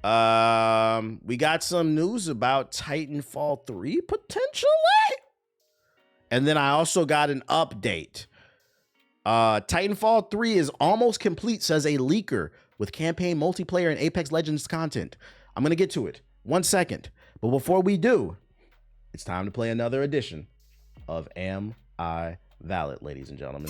We got some news about Titanfall 3 potentially. And then I also got an update. Titanfall 3 is almost complete, says a leaker, with campaign, multiplayer, and Apex Legends content. I'm going to get to it. 1 second. But before we do, it's time to play another edition of Am I Valid, ladies and gentlemen.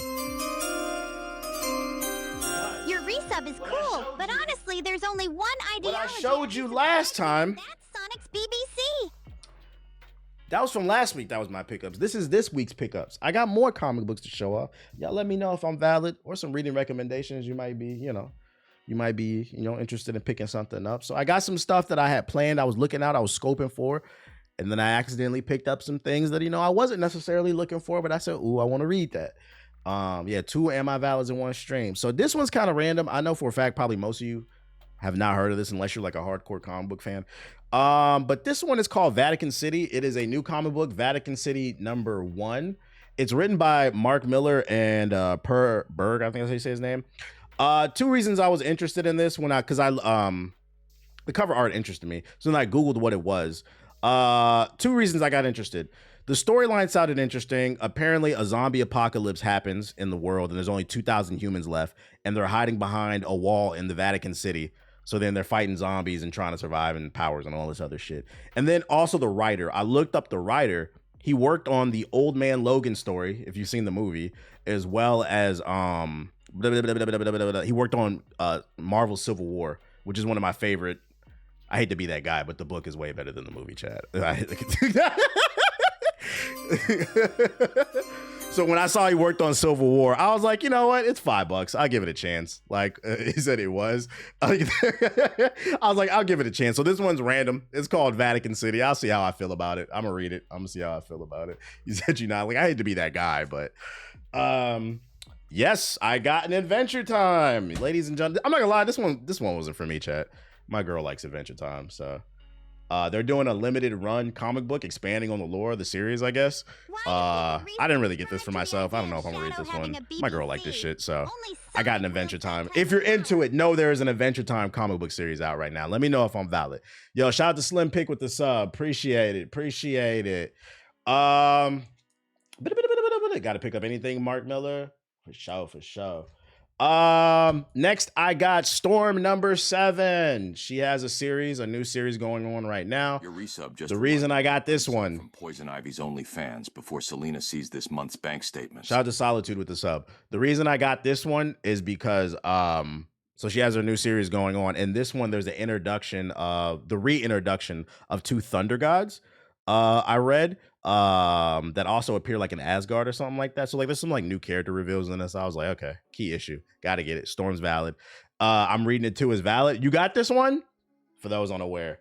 Your resub is cool, but honestly, there's only one ideology. What I showed you last time. That's Sonic's BBC. That was from last week. That was my pickups. This is this week's pickups. I got more comic books to show off. Y'all let me know if I'm valid or some reading recommendations. You might be, interested in picking something up. So I got some stuff that I had planned. I was looking out. I was scoping for. And then I accidentally picked up some things that, I wasn't necessarily looking for, but I said, ooh, I want to read that. 2 Am I Valids in one stream. So this one's kind of random. I know for a fact, probably most of you have not heard of this unless you're like a hardcore comic book fan. But this one is called Vatican City. It is a new comic book, Vatican City #1. It's written by Mark Miller and Per Berg, I think that's how you say his name. 2 reasons I was interested in this because the cover art interested me. So then I Googled what it was. 2 reasons I got interested. The storyline sounded interesting. Apparently a zombie apocalypse happens in the world and there's only 2,000 humans left and they're hiding behind a wall in the Vatican City. So then they're fighting zombies and trying to survive and powers and all this other shit. And then also the writer. I looked up the writer. He worked on the Old Man Logan story, if you've seen the movie, as well as he worked on Marvel Civil War, which is one of my favorite. I hate to be that guy, but the book is way better than the movie, Chad. So when I saw he worked on Civil War, I was like, you know what? It's $5. I'll give it a chance. Like he said it was. I was like, I'll give it a chance. So this one's random. It's called Vatican City. I'll see how I feel about it. I'm gonna read it. I'm gonna see how I feel about it. You said you're not. Like, I hate to be that guy, but yes, I got an Adventure Time, ladies and gentlemen. I'm not gonna lie. This one wasn't for me, chat. My girl likes Adventure Time, so. They're doing a limited run comic book expanding on the lore of the series, I guess. I didn't really get this for myself. I don't know if I'm gonna read this one. My girl liked this shit, so I got an Adventure Time. If you're into it, know there is an Adventure Time comic book series out right now. Let me know if I'm valid. Yo, shout out to Slim Pick with the sub. Appreciate it. Gotta pick up anything, Mark Miller? For sure. Next I got Storm #7. She has a new series going on right now. Your resub just the reason I got this one from Poison Ivy's OnlyFans before Selena sees this month's bank statement. Shout out to Solitude with the sub. The reason I got this one is because so she has her new series going on, and this one there's the reintroduction of 2 Thunder Gods. I read that also appear like in Asgard or something like that. So like there's some like new character reveals in this. I was like, okay, key issue. Gotta get it. Storm's valid. I'm reading it too as valid. You got this one? For those unaware.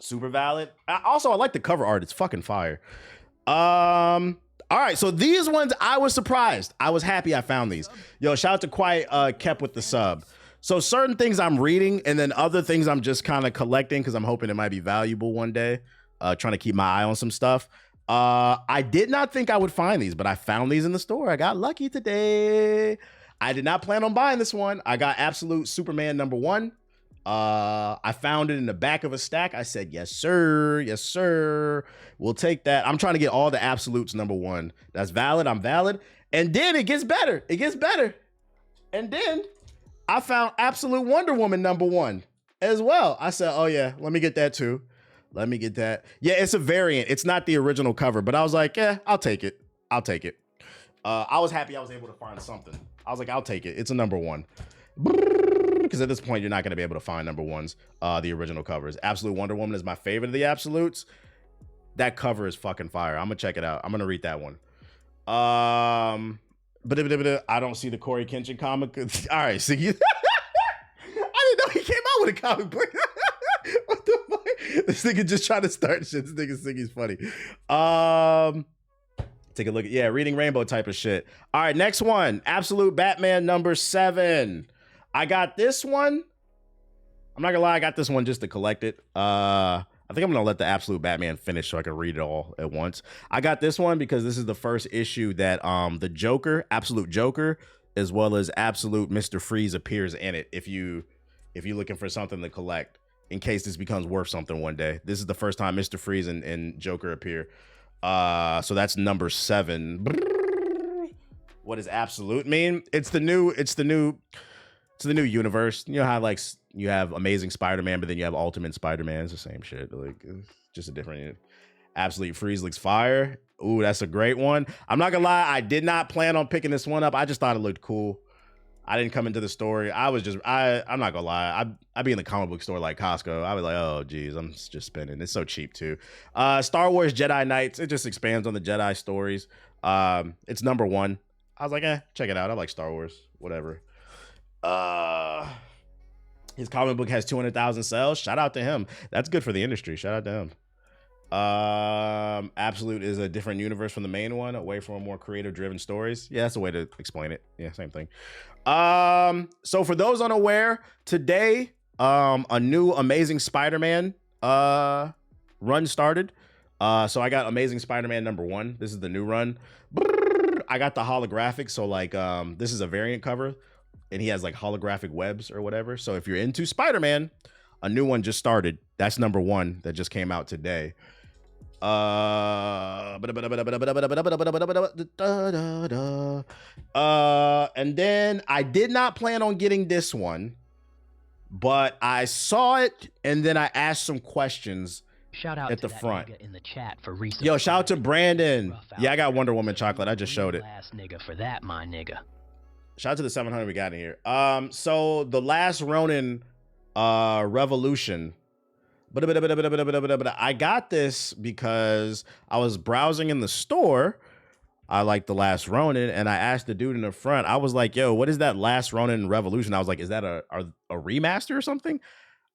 Super valid. I like the cover art. It's fucking fire. All right, so these ones I was surprised. I was happy I found these. Yo, shout out to Quiet Kept with the sub. So certain things I'm reading and then other things I'm just kind of collecting because I'm hoping it might be valuable one day. Trying to keep my eye on some stuff. I did not think I would find these, but I found these in the store. I got lucky today. I did not plan on buying this one. I got Absolute Superman #1. I found it in the back of a stack. I said, yes, sir. We'll take that. I'm trying to get all the Absolutes #1. That's valid. I'm valid. And then it gets better. And then I found Absolute Wonder Woman #1 as well. I said, oh yeah, let me get that too. Let me get that. Yeah, it's a variant. It's not the original cover, but I was like, yeah, I'll take it. I was happy I was able to find something. I was like, I'll take it. It's a #1. Because at this point, you're not going to be able to find #1s, the original covers. Absolute Wonder Woman is my favorite of the Absolutes. That cover is fucking fire. I'm going to check it out. I'm going to read that one. I don't see the Corey Kenshin comic. All right, so I didn't know he came out with a comic book. What the fuck? This nigga just trying to start shit. This nigga Siggy's funny. Take a look at, Reading Rainbow type of shit. All right, next one. Absolute Batman #7. I got this one. I'm not gonna lie, I got this one just to collect it. I think I'm gonna let the Absolute Batman finish so I can read it all at once. I got this one because this is the first issue that the Joker, Absolute Joker, as well as Absolute Mr. Freeze appears in it. If you if you're looking for something to collect in case this becomes worth something one day. This is the first time Mr. Freeze and Joker appear. So that's number 7. What does absolute mean? It's the new universe. You know how like you have Amazing Spider-Man, but then you have Ultimate Spider-Man. It's the same shit. Like it's just a different. Absolute Freeze looks fire. Ooh, that's a great one. I'm not gonna lie, I did not plan on picking this one up. I just thought it looked cool. I didn't come into the story. I'm not gonna lie. I'd be in the comic book store like Costco. I was like, oh geez, I'm just spending. It's so cheap too. Star Wars Jedi Knights. It just expands on the Jedi stories. It's number 1. I was like, check it out. I like Star Wars. Whatever. His comic book has 200,000 sales. Shout out to him. That's good for the industry. Shout out to him. Absolute is a different universe from the main one, away from more creative driven stories. Yeah, that's a way to explain it. Yeah, same thing. So for those unaware, today a new Amazing Spider-Man run started. So I got Amazing Spider-Man number 1. This is the new run. I got the holographic, so like this is a variant cover and he has like holographic webs or whatever. So if you're into Spider-Man, a new one just started. That's number 1 that just came out today. And then I did not plan on getting this one, but I saw it and then I asked some questions. Shout out at to the that front nigga in the chat for research. Yo, shout out to Brandon. Yeah, I got Wonder Woman chocolate. I just showed it. Last nigga for that, my nigga. Shout out to the 700 we got in here. So the last Ronin Revolution. But I got this because I was browsing in the store. I like the last Ronin, and I asked the dude in the front. I was like, "Yo, what is that last Ronin Revolution?" I was like, "Is that a remaster or something?"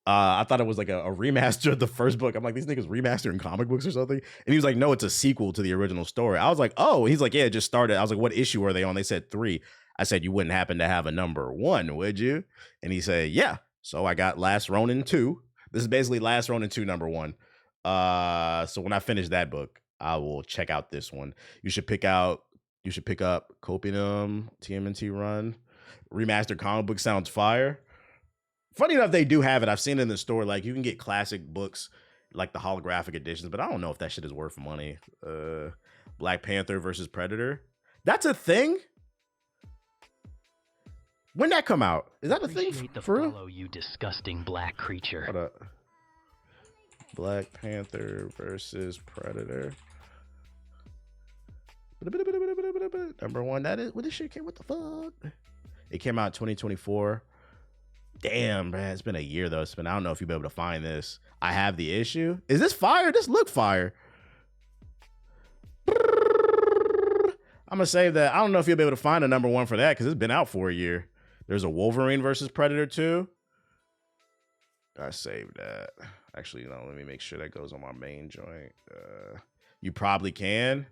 I thought it was like a remaster of the first book. I'm like, these niggas remastering comic books or something. And he was like, no, it's a sequel to the original story. I was like, oh. He's like, yeah, it just started. I was like, what issue are they on? They said 3. I said, you wouldn't happen to have a number 1, would you? And he said, yeah. So I got Last Ronin 2. This is basically Last Ronin 2 number 1. So when I finish that book, I will check out this one. You should pick up Copium TMNT Run. Remastered comic book sounds fire. Funny enough, they do have it. I've seen it in the store. Like you can get classic books, like the holographic editions, but I don't know if that shit is worth money. Black Panther versus Predator. That's a thing. When that come out? Is that a thing for real? You disgusting black creature. Hold up. Black Panther versus Predator. Number 1. That is what this shit came. What the fuck? It came out in 2024. Damn, man, it's been a year though. I don't know if you'll be able to find this. I have the issue. Is this fire? This look fire. I'm gonna save that. I don't know if you'll be able to find a number 1 for that because it's been out for a year. There's a Wolverine versus Predator 2. I saved that. Actually, no, let me make sure that goes on my main joint. You probably can.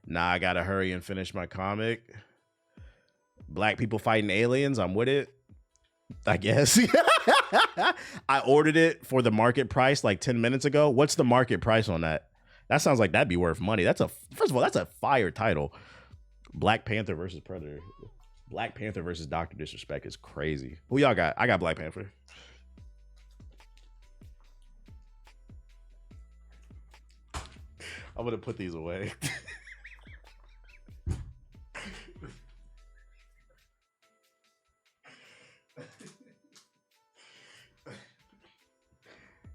Nah, I gotta hurry and finish my comic. Black people fighting aliens. I'm with it. I guess. I ordered it for the market price like 10 minutes ago. What's the market price on that? That sounds like that'd be worth money. First of all, that's a fire title. Black Panther versus Predator. Black Panther versus Dr. Disrespect is crazy. Who y'all got? I got Black Panther. I'm gonna put these away.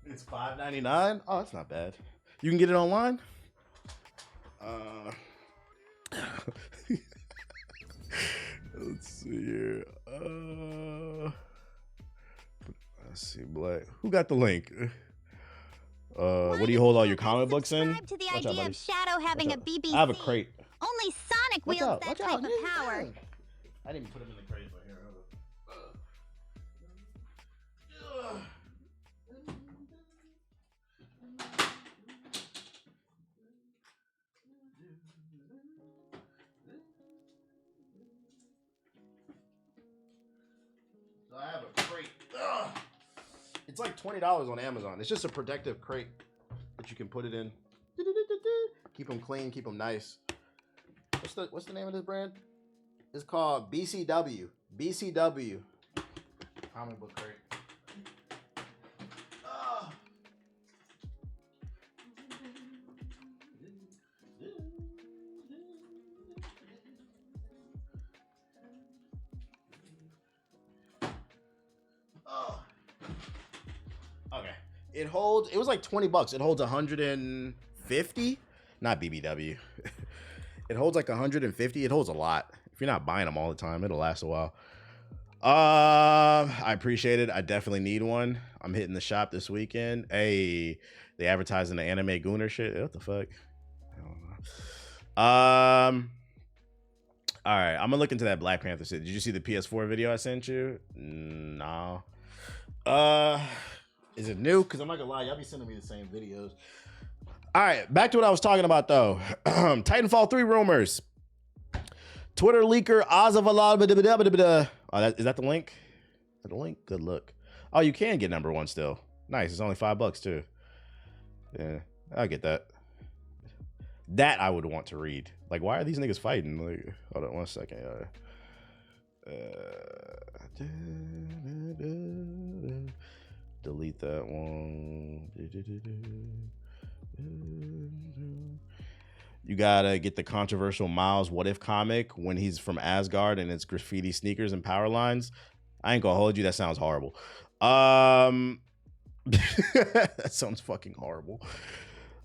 It's $5.99. Oh, that's not bad. You can get it online. Let's see here. Let's see, Black. Who got the link? What do you hold all your comic books in? To the idea of Shadow having a BBC. I have a crate. Only Sonic wields that type of power. I didn't even put him in the crate right here. So I have a crate. It's like $20 on Amazon. It's just a protective crate that you can put it in. Keep them clean, keep them nice. What's the name of this brand? It's called BCW. BCW. Comic book crate. It was like $20. It holds 150, not BBW. It holds like 150. It holds a lot. If you're not buying them all the time, it'll last a while. I appreciate it. I definitely need one. I'm hitting the shop this weekend. Hey, they advertising the anime Gooner shit. What the fuck? I don't know. All right, I'm gonna look into that Black Panther shit. Did you see the PS4 video I sent you? No. Is it new? Because I'm not gonna lie, y'all be sending me the same videos. All right, back to what I was talking about though. Titanfall 3 rumors. Twitter leaker Azavala. Oh, is that the link? Is that the link? Good look. Oh, you can get number 1 still. Nice. It's only $5 too. Yeah, I'll get that. That I would want to read. Like, why are these niggas fighting? Like, hold on 1 second. Delete that one. You gotta get the controversial Miles What If comic when he's from Asgard and it's graffiti sneakers and power lines. I ain't gonna hold you. That sounds horrible. That sounds fucking horrible.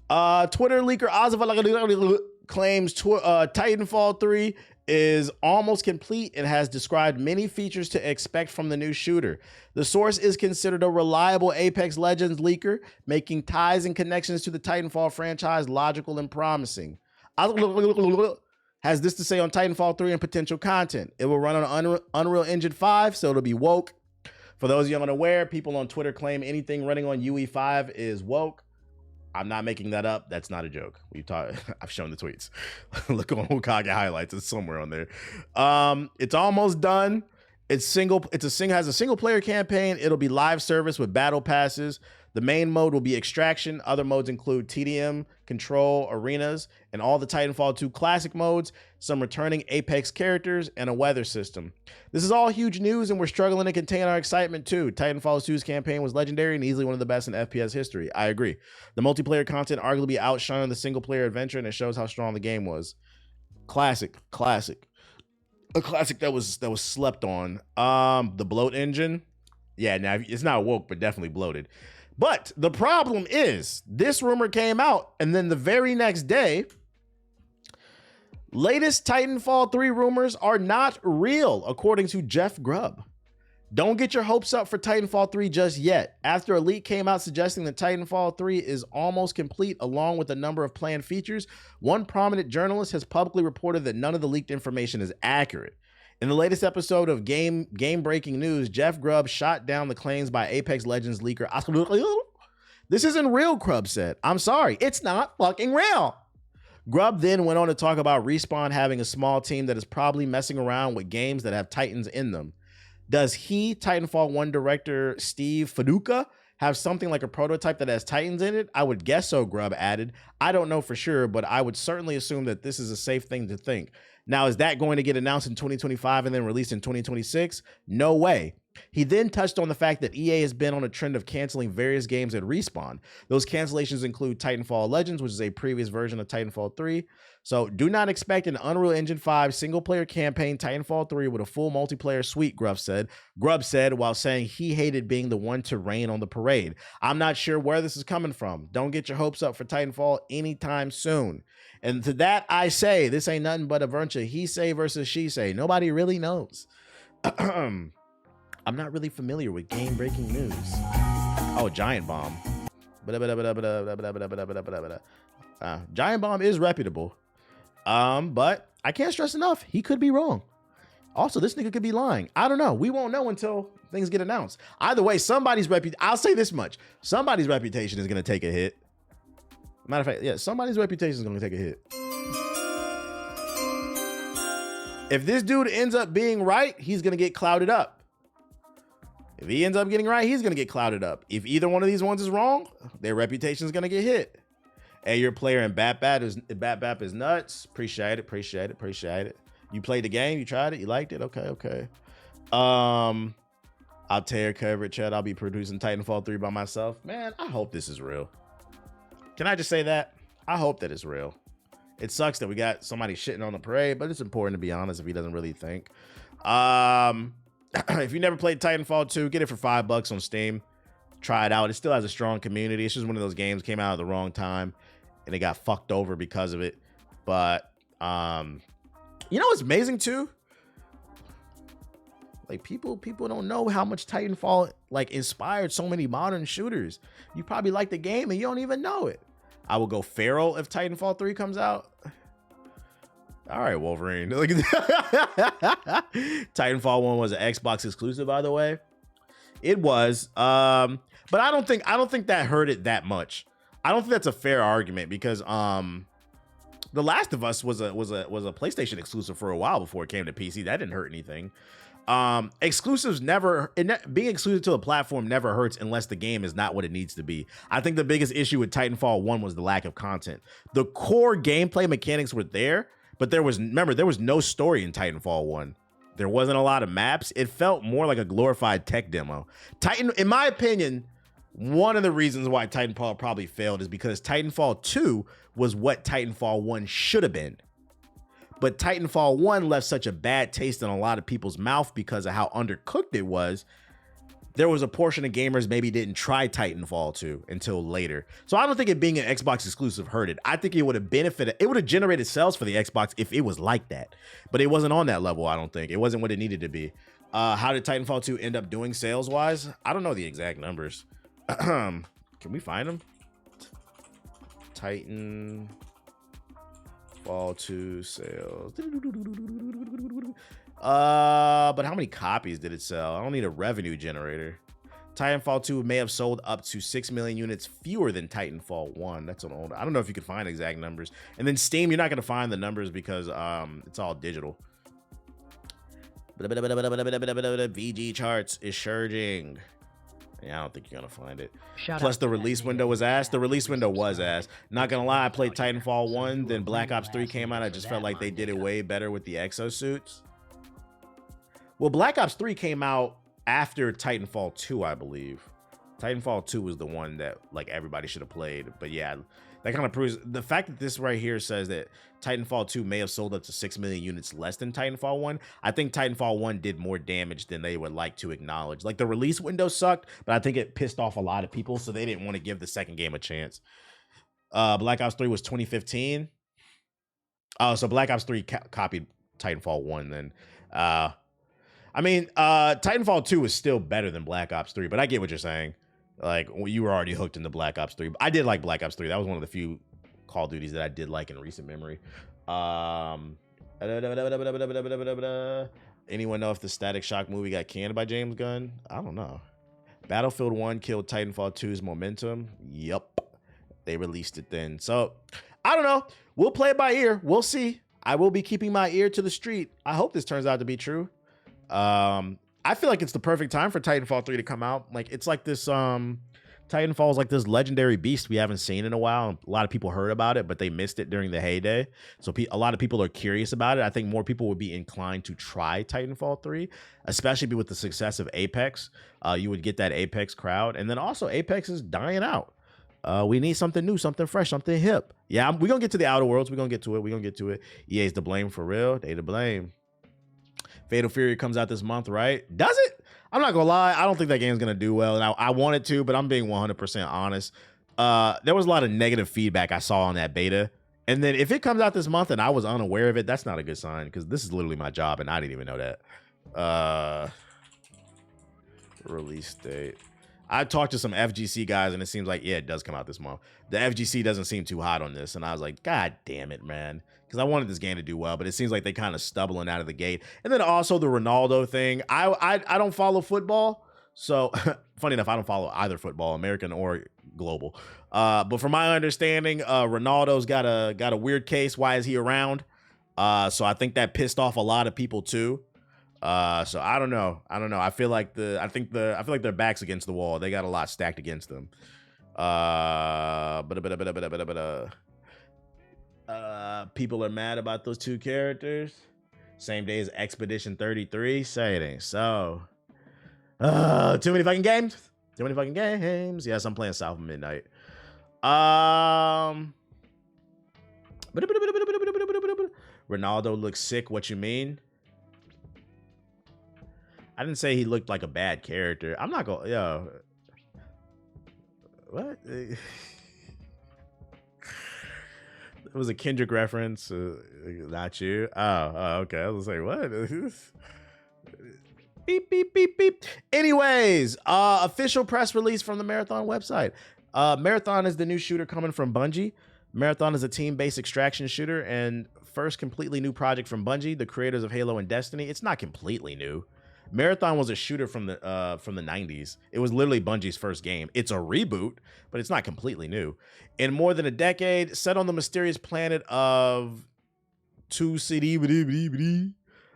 Twitter leaker Ozzy claims Titanfall 3 is almost complete and has described many features to expect from the new shooter. The source is considered a reliable Apex Legends leaker, making ties and connections to the Titanfall franchise logical and promising. Has this to say on Titanfall 3 and potential content. It will run on Unreal Engine 5, so it'll be woke. For those of you unaware, people on Twitter claim anything running on UE5 is woke. I'm not making that up. That's not a joke. I've shown the tweets. Look on Hokage highlights. It's somewhere on there. It's almost done. Has a single player campaign. It'll be live service with battle passes. The main mode will be extraction. Other modes include TDM, control, arenas, and all the Titanfall 2 classic modes, some returning Apex characters, and a weather system. This is all huge news, and we're struggling to contain our excitement too. Titanfall 2's campaign was legendary and easily one of the best in FPS history. I agree. The multiplayer content arguably outshined the single player adventure, and it shows how strong the game was. Classic. A classic that was slept on. The bloat engine. Yeah, now it's not woke, but definitely bloated. But the problem is, this rumor came out, and then the very next day, latest Titanfall 3 rumors are not real, according to Jeff Grubb. Don't get your hopes up for Titanfall 3 just yet. After a leak came out suggesting that Titanfall 3 is almost complete, along with a number of planned features, one prominent journalist has publicly reported that none of the leaked information is accurate. In the latest episode of Game Breaking News, Jeff Grubb shot down the claims by Apex Legends leaker. This isn't real, Grubb said. I'm sorry, it's not fucking real. Grubb then went on to talk about Respawn having a small team that is probably messing around with games that have Titans in them. Does Titanfall 1 director Steve Fiduka, have something like a prototype that has Titans in it? I would guess so, Grubb added. I don't know for sure, but I would certainly assume that this is a safe thing to think. Now, is that going to get announced in 2025 and then released in 2026? No way. He then touched on the fact that EA has been on a trend of canceling various games at Respawn. Those cancellations include Titanfall Legends, which is a previous version of Titanfall 3. So do not expect an Unreal Engine 5 single-player campaign Titanfall 3 with a full multiplayer suite, Grubb said. Grubb said while saying he hated being the one to rain on the parade. I'm not sure where this is coming from. Don't get your hopes up for Titanfall anytime soon. And to that I say, this ain't nothing but a bunch of he say versus she say. Nobody really knows. I'm not really familiar with game-breaking news. Oh, Giant Bomb. Giant Bomb is reputable. But I can't stress enough, he could be wrong. Also, this nigga could be lying. I don't know. We won't know until things get announced. Either way, I'll say this much. Somebody's reputation is going to take a hit. Matter of fact, yeah, somebody's reputation is going to take a hit. If this dude ends up being right, he's going to get clouded up. If he ends up getting right, he's going to get clouded up. If either one of these ones is wrong, their reputation is going to get hit. Hey, your player in Bat is nuts. Appreciate it. You played the game, you tried it, you liked it. Okay. I'll tear coverage, Chad. I'll be producing Titanfall 3 by myself. Man, I hope this is real. Can I just say that? I hope that it's real. It sucks that we got somebody shitting on the parade, but it's important to be honest if he doesn't really think. If you never played Titanfall 2, get it for $5 on Steam. try it out. It still has a strong community. It's just one of those games came out at the wrong time and it got fucked over because of it. But you know what's amazing too? Like people don't know how much Titanfall like inspired so many modern shooters. You probably like the game and you don't even know it. I will go feral if Titanfall 3 comes out. All right, Wolverine. Titanfall 1 was an Xbox exclusive, by the way. It was. But I don't think that hurt it that much. I don't think that's a fair argument because The Last of Us was a PlayStation exclusive for a while before it came to PC. That didn't hurt anything. Exclusives being exclusive to a platform never hurts unless the game is not what it needs to be. I think the biggest issue with Titanfall 1 was the lack of content. The core gameplay mechanics were there, but there was no story in Titanfall 1. There wasn't a lot of maps. It felt more like a glorified tech demo. In my opinion, one of the reasons why Titanfall probably failed is because Titanfall 2 was what Titanfall 1 should have been. But Titanfall 1 left such a bad taste in a lot of people's mouth because of how undercooked it was. There was a portion of gamers maybe didn't try Titanfall 2 until later. So I don't think it being an Xbox exclusive hurt it. I think it would have benefited. It would have generated sales for the Xbox if it was like that. But it wasn't on that level, I don't think. It wasn't what it needed to be. How did Titanfall 2 end up doing sales-wise? I don't know the exact numbers. Can we find them? Titanfall 2 sales. But how many copies did it sell? I don't need a revenue generator. Titanfall 2 may have sold up to 6 million units fewer than Titanfall 1. That's an old. I don't know if you can find exact numbers. And then Steam, you're not going to find the numbers because it's all digital. VG charts is surging. Yeah, I don't think you're gonna find it. Plus, the release window was ass. The release window was ass. Not gonna lie, I played Titanfall 1, then Black Ops 3 came out. I just felt like they did it way better with the exosuits. Well, Black Ops 3 came out after Titanfall 2, I believe. Titanfall 2 was the one that like everybody should have played. But yeah, that kind of proves the fact that this right here says that Titanfall 2 may have sold up to 6 million units less than Titanfall 1. I think Titanfall 1 did more damage than they would like to acknowledge. Like the release window sucked, but I think it pissed off a lot of people, so they didn't want to give the second game a chance. Black Ops 3 was 2015. Oh, so Black Ops 3 copied Titanfall 1 then. Titanfall 2 is still better than Black Ops 3, but I get what you're saying. Like, you were already hooked into Black Ops 3. I did like Black Ops 3. That was one of the few Call of Duties that I did like in recent memory. Anyone know if the Static Shock movie got canned by James Gunn? I don't know. Battlefield 1 killed Titanfall 2's momentum. Yup. They released it then. So, I don't know. We'll play it by ear. We'll see. I will be keeping my ear to the street. I hope this turns out to be true. I feel like it's the perfect time for Titanfall 3 to come out. Like, it's like this, Titanfall is like this legendary beast we haven't seen in a while. A lot of people heard about it, but they missed it during the heyday. So a lot of people are curious about it. I think more people would be inclined to try Titanfall 3, especially with the success of Apex. You would get that Apex crowd. And then also Apex is dying out. We need something new, something fresh, something hip. Yeah, we're going to get to the Outer Worlds. We're going to get to it. EA's to blame for real. They to blame. Fatal Fury comes out this month, right? Does it? I'm not gonna lie. I don't think that game's gonna do well, and I want it to, but I'm being 100% honest. There was a lot of negative feedback I saw on that beta, and then if it comes out this month and I was unaware of it, that's not a good sign because this is literally my job, and I didn't even know that. Release date. I talked to some FGC guys, and it seems like, yeah, it does come out this month. The FGC doesn't seem too hot on this, and I was like, God damn it, man. Because I wanted this game to do well, but it seems like they kind of stumbling out of the gate. And then also the Ronaldo thing. I don't follow football, so funny enough, I don't follow either football, American or global. But from my understanding, Ronaldo's got a weird case. Why is he around? So I think that pissed off a lot of people too. So I don't know. I feel like their back's against the wall. They got a lot stacked against them. People are mad about those two characters. Same day as Expedition 33. Say it ain't so. Too many fucking games. Yes, I'm playing South of Midnight. Ronaldo looks sick. What you mean? I didn't say he looked like a bad character. I'm not gonna, What? It was a Kendrick reference. Not you. Oh, okay. I was like, what? Beep, beep, beep, beep. Anyways, official press release from the Marathon website. Marathon is the new shooter coming from Bungie. Marathon is a team-based extraction shooter and first completely new project from Bungie, the creators of Halo and Destiny. It's not completely new. Marathon was a shooter from the 90s. It was literally Bungie's first game. It's a reboot, but it's not completely new. In more than a decade, set on the mysterious planet of Two City,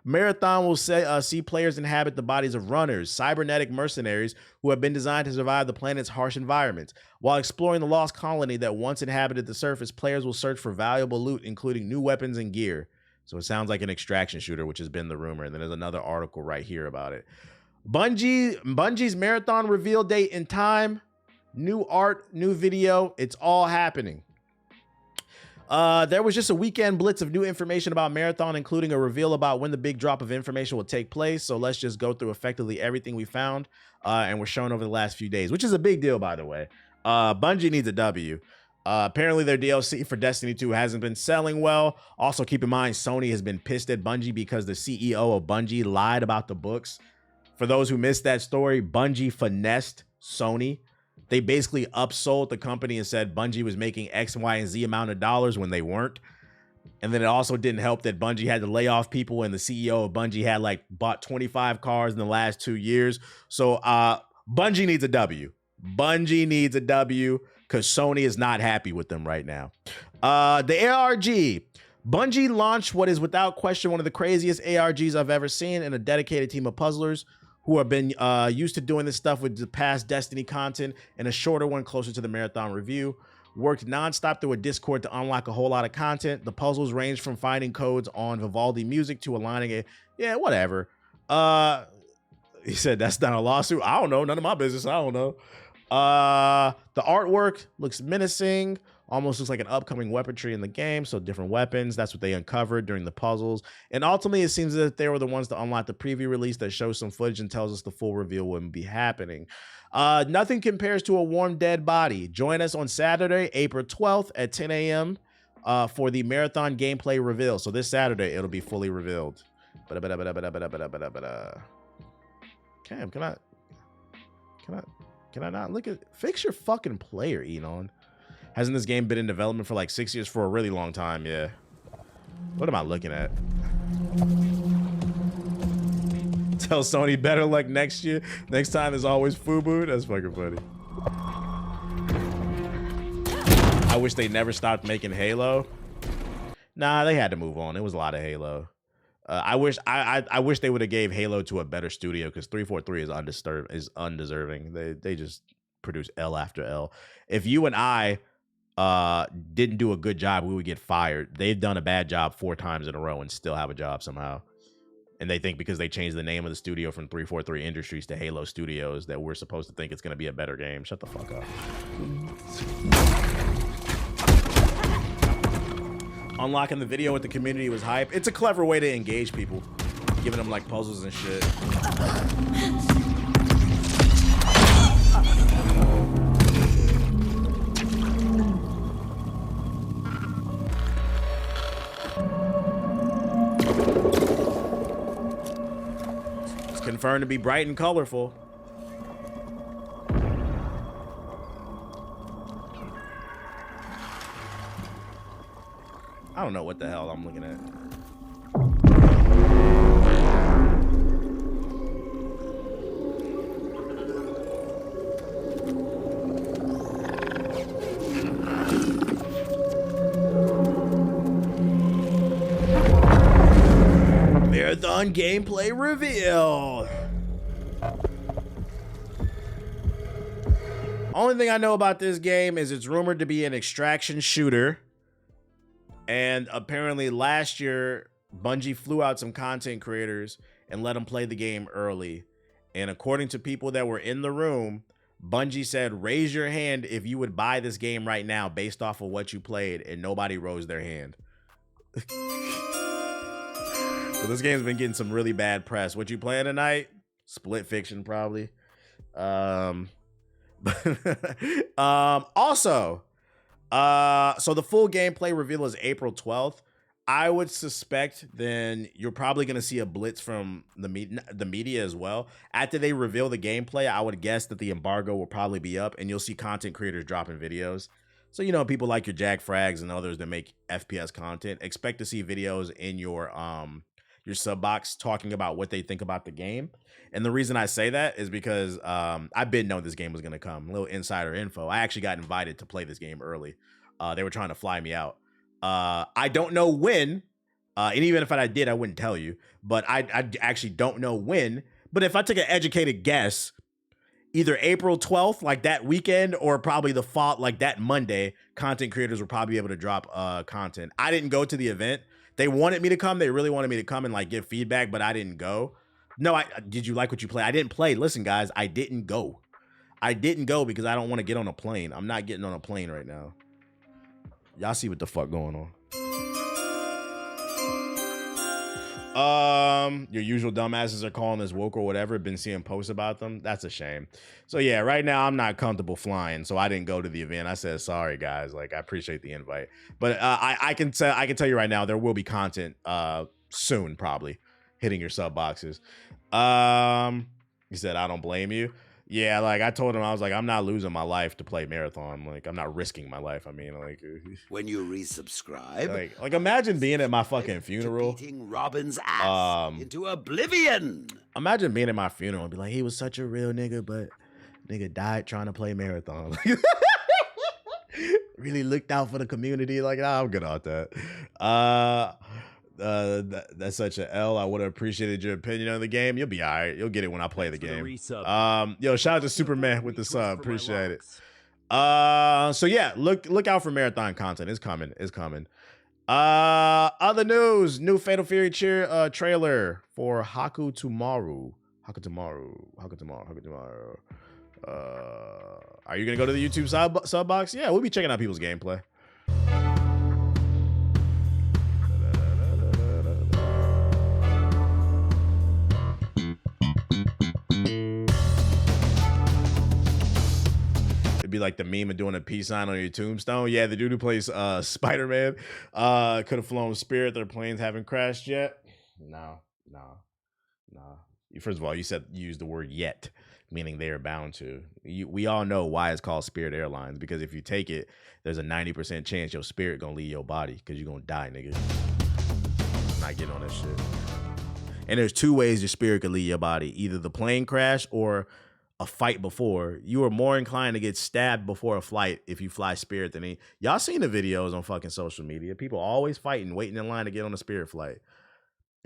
Marathon will see players inhabit the bodies of runners, cybernetic mercenaries who have been designed to survive the planet's harsh environments. While exploring the lost colony that once inhabited the surface, players will search for valuable loot, including new weapons and gear. So it sounds like an extraction shooter, which has been the rumor. And then there's another article right here about it. Bungie's Marathon reveal date and time, new art, new video. It's all happening. There was just a weekend blitz of new information about Marathon, including a reveal about when the big drop of information will take place. So let's just go through effectively everything we found and were shown over the last few days, which is a big deal, by the way. Bungie needs a W. Apparently their DLC for Destiny 2 hasn't been selling well. Also, keep in mind, Sony has been pissed at Bungie because the CEO of Bungie lied about the books. For those who missed that story, Bungie finessed Sony. They basically upsold the company and said Bungie was making X, Y, and Z amount of dollars when they weren't. And then it also didn't help that Bungie had to lay off people, and the CEO of Bungie had like bought 25 cars in the last 2 years. So Bungie needs a W. Bungie needs a W because Sony is not happy with them right now. The ARG. Bungie launched what is without question one of the craziest ARGs I've ever seen, and a dedicated team of puzzlers who have been used to doing this stuff with the past Destiny content, and a shorter one closer to the Marathon review. Worked nonstop through a Discord to unlock a whole lot of content. The puzzles range from finding codes on Vivaldi music to aligning it. Yeah, whatever. He said, that's not a lawsuit. I don't know. None of my business. I don't know. The artwork looks menacing. Almost looks like an upcoming weaponry in the game. So different weapons. That's what they uncovered during the puzzles. And ultimately, it seems that they were the ones to unlock the preview release that shows some footage and tells us the full reveal wouldn't be happening. Nothing compares to a warm, dead body. Join us on Saturday, April 12th at 10 a.m. For the Marathon gameplay reveal. So this Saturday, it'll be fully revealed. Cam, can I not look at... Fix your fucking player, Elon. Hasn't this game been in development for like 6 years? For a really long time, yeah. What am I looking at? Tell Sony better luck next year. Next time there's always FUBU. That's fucking funny. I wish they never stopped making Halo. Nah, they had to move on. It was a lot of Halo. I wish they would have gave Halo to a better studio, because 343 is undeserving. They just produce L after L. If you and I didn't do a good job, we would get fired. They've done a bad job 4 times in a row and still have a job somehow. And they think because they changed the name of the studio from 343 Industries to Halo Studios that we're supposed to think it's going to be a better game. Shut the fuck up. Unlocking the video with the community was hype. It's a clever way to engage people, giving them like puzzles and shit. It's confirmed to be bright and colorful. I don't know what the hell I'm looking at. Marathon gameplay reveal. Only thing I know about this game is it's rumored to be an extraction shooter. And apparently last year, Bungie flew out some content creators and let them play the game early. And according to people that were in the room, Bungie said, raise your hand if you would buy this game right now based off of what you played. And nobody rose their hand. So this game's been getting some really bad press. What you playing tonight? Split Fiction, probably. Also, so the full gameplay reveal is April 12th. I would suspect then you're probably going to see a blitz from the media as well. After they reveal the gameplay, I would guess that the embargo will probably be up and you'll see content creators dropping videos. So, you know, people like your Jack Frags and others that make FPS content, expect to see videos in your sub box talking about what they think about the game. And the reason I say that is because I've been knowing this game was going to come. A little insider info. I actually got invited to play this game early. They were trying to fly me out. I don't know when, and even if I did, I wouldn't tell you. But I actually don't know when. But if I took an educated guess, either April 12th, like that weekend, or probably the fall, like that Monday, content creators will probably be able to drop content. I didn't go to the event. They wanted me to come. They really wanted me to come and like give feedback, but I didn't go. No, did you like what you play? I didn't play. Listen, guys, I didn't go. I didn't go because I don't want to get on a plane. I'm not getting on a plane right now. Y'all see what the fuck going on. Your usual dumbasses are calling us woke or whatever. Been seeing posts about them. That's a shame. So yeah, right now I'm not comfortable flying, so I didn't go to the event. I said sorry, guys. Like I appreciate the invite, but I can tell you right now there will be content soon, probably hitting your sub boxes. He said I don't blame you. Yeah, like I told him, I was like, I'm not losing my life to play marathon. Like I'm not risking my life. I mean, like when you resubscribe, like imagine being at my fucking funeral, beating Robin's ass into oblivion. Imagine being at my funeral and be like, he was such a real nigga, but nigga died trying to play marathon. Really looked out for the community. Like, nah, I'm good on that. That's such an L. I would have appreciated your opinion on the game. You'll be all right. You'll get it when I play the game. Yo, shout out to Superman with the sub. Appreciate it. So yeah, look out for marathon content. It's coming. It's coming. Other news: new Fatal Fury trailer for Haku Tomorrow. Are you gonna go to the YouTube sub box? Yeah, we'll be checking out people's gameplay. Be like the meme of doing a peace sign on your tombstone. Yeah, the dude who plays Spider-Man could have flown Spirit. Their planes haven't crashed yet. No. First of all, you used the word yet, meaning they are bound to. We all know why it's called Spirit Airlines, because if you take it, there's a 90% chance your spirit gonna leave your body because you're gonna die, nigga. I'm not getting on that shit. And there's two ways your spirit could leave your body: either the plane crash or a fight before. You are more inclined to get stabbed before a flight if you fly Spirit than y'all seen the videos on fucking social media. People always fighting, waiting in line to get on a Spirit flight.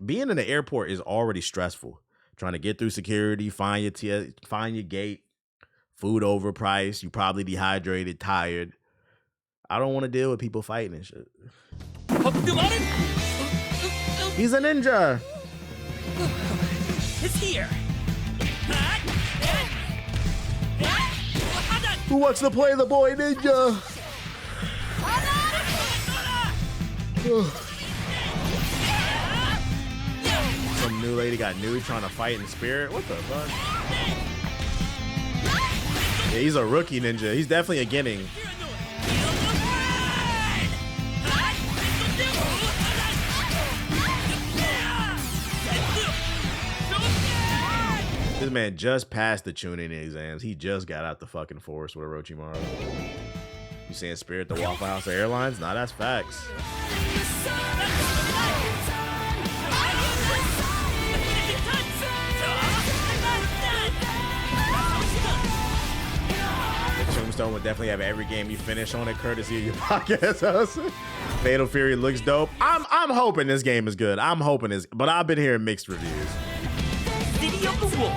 Being in the airport is already stressful. Trying to get through security, find your gate, food overpriced, you probably dehydrated, tired. I don't want to deal with people fighting and shit. He's a ninja. It's here. Who wants to play the boy ninja? Some new lady got nude trying to fight in Spirit. What the fuck? Yeah, he's a rookie ninja. He's definitely a Ginning. This man just passed the tuning exams. He just got out the fucking force with Orochimaru. You saying Spirit the Waffle House of Airlines? Nah, that's facts. The Tombstone would definitely have every game you finish on it, courtesy of your podcast house. Fatal Fury looks dope. I'm hoping this game is good. But I've been hearing mixed reviews. City of the Wolf.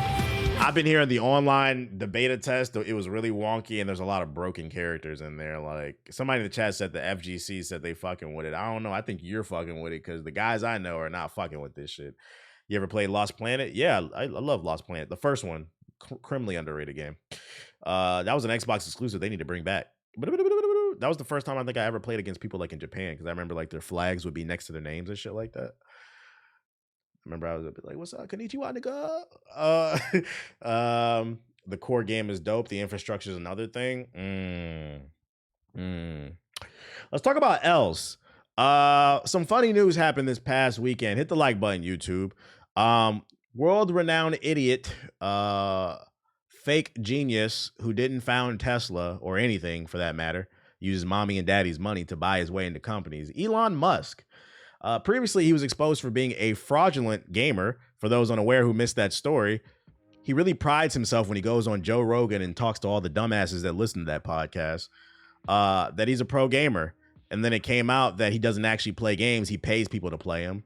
I've been hearing the beta test. It was really wonky, and there's a lot of broken characters in there. Like somebody in the chat said the FGC said they fucking with it. I don't know. I think you're fucking with it because the guys I know are not fucking with this shit. You ever played Lost Planet? Yeah, I love Lost Planet. The first one, criminally underrated game. That was an Xbox exclusive. They need to bring back. That was the first time I think I ever played against people like in Japan, because I remember like their flags would be next to their names and shit like that. Remember, I was a bit like, "What's up, konnichiwa, nigga?" The core game is dope. The infrastructure is another thing. Let's talk about else. Some funny news happened this past weekend. Hit the like button, YouTube. World-renowned idiot, fake genius who didn't found Tesla or anything for that matter, uses mommy and daddy's money to buy his way into companies. Elon Musk. Previously, he was exposed for being a fraudulent gamer. For those unaware who missed that story, he really prides himself when he goes on Joe Rogan and talks to all the dumbasses that listen to that podcast, that he's a pro gamer. And then it came out that he doesn't actually play games. He pays people to play them.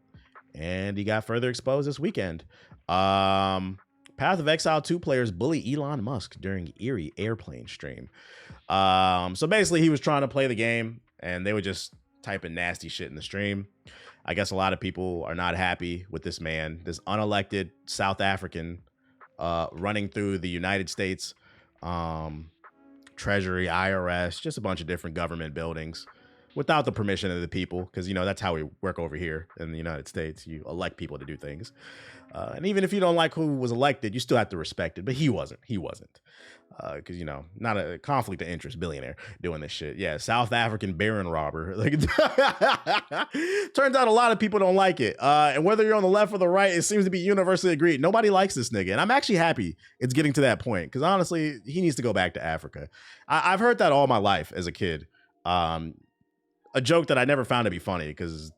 And he got further exposed this weekend. Path of Exile 2 players bully Elon Musk during eerie airplane stream. So basically, he was trying to play the game, and they were just typing nasty shit in the stream. I guess a lot of people are not happy with this man, this unelected South African running through the United States Treasury, IRS, just a bunch of different government buildings without the permission of the people, because, you know, that's how we work over here in the United States. You elect people to do things. And even if you don't like who was elected, you still have to respect it. But he wasn't. Because, you know, not a conflict of interest billionaire doing this shit. Yeah, South African baron robber. Like, turns out a lot of people don't like it. And whether you're on the left or the right, it seems to be universally agreed. Nobody likes this nigga. And I'm actually happy it's getting to that point. Because honestly, he needs to go back to Africa. I've heard that all my life as a kid. A joke that I never found to be funny because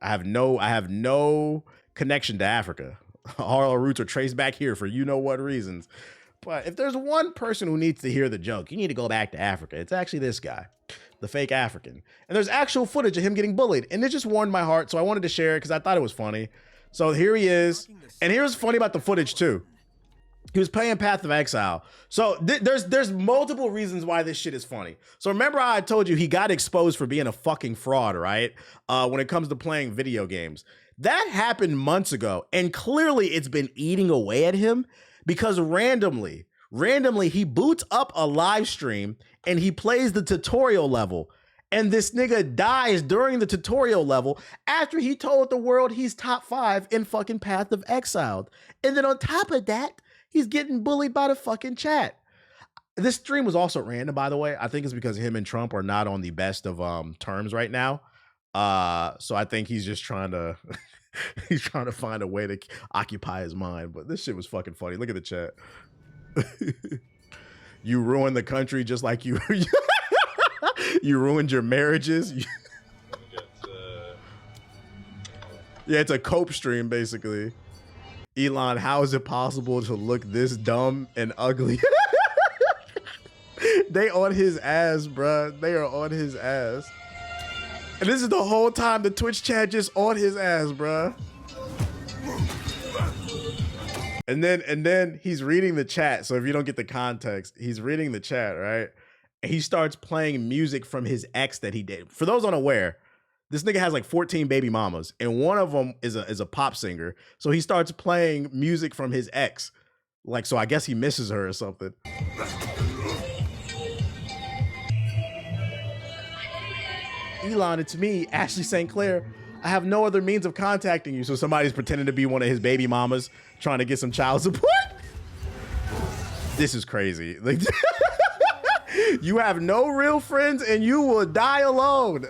I have no connection to Africa. All our roots are traced back here for you know what reasons. But if there's one person who needs to hear the joke, you need to go back to Africa. It's actually this guy, the fake African. And there's actual footage of him getting bullied. And it just warmed my heart. So I wanted to share it because I thought it was funny. So here he is. And here's funny about the footage too. He was playing Path of Exile. So there's multiple reasons why this shit is funny. So remember how I told you he got exposed for being a fucking fraud, right? When it comes to playing video games. That happened months ago. And clearly it's been eating away at him because randomly he boots up a live stream and he plays the tutorial level. And this nigga dies during the tutorial level after he told the world he's top 5 in fucking Path of Exile. And then on top of that, he's getting bullied by the fucking chat. This stream was also random, by the way. I think it's because him and Trump are not on the best of terms right now. So I think he's just trying to he's trying to find a way to occupy his mind. But this shit was fucking funny. Look at the chat. You ruined the country just like you you ruined your marriages. Yeah, it's a cope stream basically. Elon, how is it possible to look this dumb and ugly? They on his ass, bruh. They are on his ass. And this is the whole time the Twitch chat just on his ass, bruh. And then he's reading the chat. So if you don't get the context, he's reading the chat, right? And he starts playing music from his ex that he dated. For those unaware, this nigga has like 14 baby mamas, and one of them is a pop singer. So he starts playing music from his ex. Like, so I guess he misses her or something. Elon, it's me, Ashley St. Clair. I have no other means of contacting you. So somebody's pretending to be one of his baby mamas trying to get some child support. This is crazy. Like, you have no real friends and you will die alone.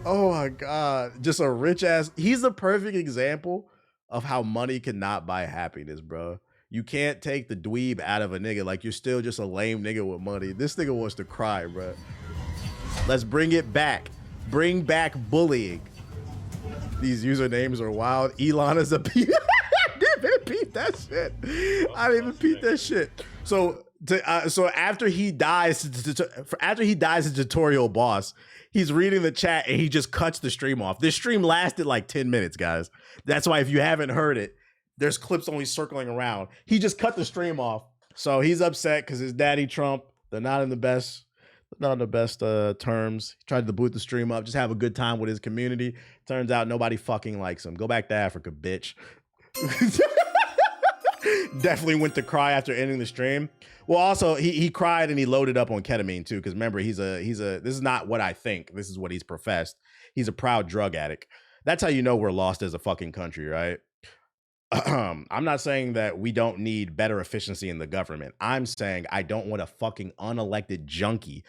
Oh my God. Just a rich ass. He's the perfect example of how money cannot buy happiness, bro. You can't take the dweeb out of a nigga. Like, you're still just a lame nigga with money. This nigga wants to cry, bro. Let's bring it back. Bring back bullying. These usernames are wild. Elon is a peep. I didn't even peep that shit. I didn't even peep that shit. So after he dies, the tutorial boss, he's reading the chat and he just cuts the stream off. This stream lasted like 10 minutes, guys. That's why if you haven't heard it, there's clips only circling around. He just cut the stream off. So he's upset because his daddy Trump, they're not in the best terms. He tried to boot the stream up, just have a good time with his community. Turns out nobody fucking likes him. Go back to Africa, bitch. Definitely went to cry after ending the stream. Well, also he cried and he loaded up on ketamine too, because remember he's a this is not what I think, this is what he's professed. He's a proud drug addict. That's how you know we're lost as a fucking country, right? I'm not saying that we don't need better efficiency in the government. I'm saying I don't want a fucking unelected junkie